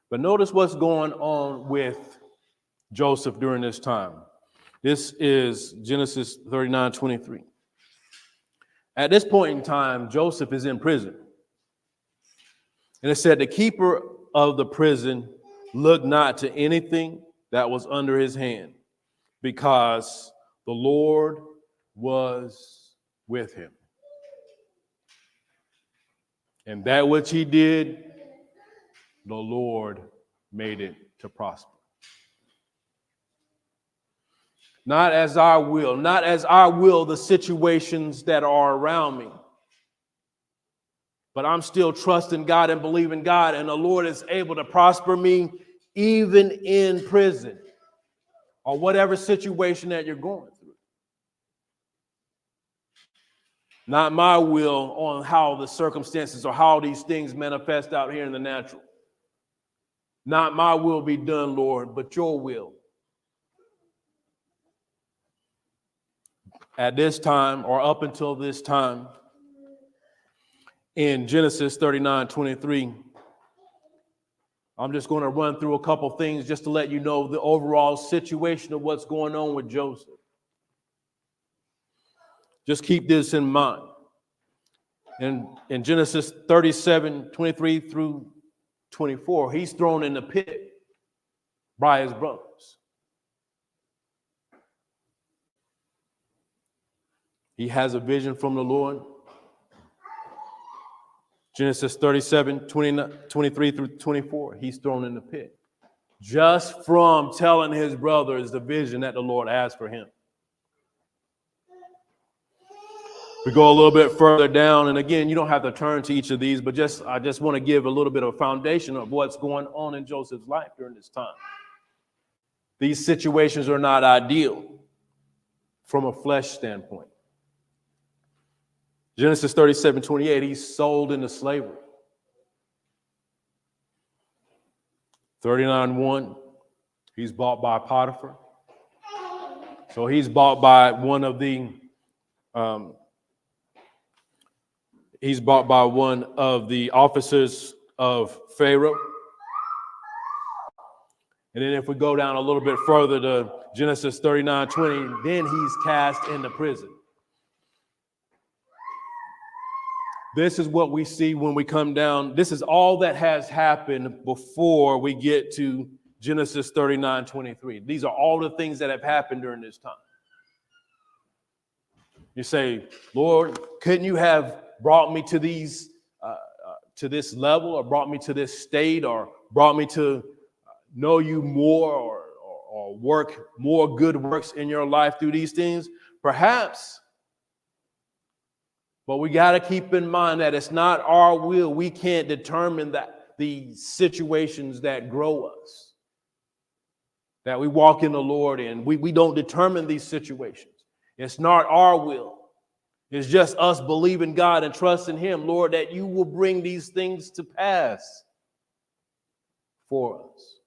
But notice what's going on with Joseph during this time. This is Genesis 39:23. At this point in time, Joseph is in prison. And it said, the keeper of the prison looked not to anything that was under his hand, because the Lord was with him. And that which he did, the Lord made it to prosper. Not as I will the situations that are around me. But I'm still trusting God and believing God, and the Lord is able to prosper me even in prison or whatever situation that you're going through. Not my will on how the circumstances or how these things manifest out here in the natural. Not my will be done, Lord, but your will. At this time, or up until this time, in Genesis 39:23, I'm just going to run through a couple things just to let you know the overall situation of what's going on with Joseph. Just keep this in mind. In Genesis 37:23 through 24, he's thrown in the pit by his brothers. He has a vision from the Lord. Genesis 37:23 through 24, he's thrown in the pit. Just from telling his brothers the vision that the Lord has for him. We go a little bit further down, and again, you don't have to turn to each of these, but I just want to give a little bit of a foundation of what's going on in Joseph's life during this time. These situations are not ideal from a flesh standpoint. Genesis 37:28, he's sold into slavery. 39:1, he's bought by Potiphar. So he's bought by one of the officers of Pharaoh. And then if we go down a little bit further to Genesis 39:20, then he's cast into prison. This is what we see when we come down. This is all that has happened before we get to Genesis 39:23. These are all the things that have happened during this time. You say, Lord, couldn't you have brought me to these, to this level, or brought me to this state, or brought me to know you more, or work more good works in your life through these things? Perhaps. But we got to keep in mind that it's not our will. We can't determine that the situations that grow us, that we walk in the Lord in. We don't determine these situations. It's not our will. It's just us believing God and trusting him, Lord, that you will bring these things to pass for us.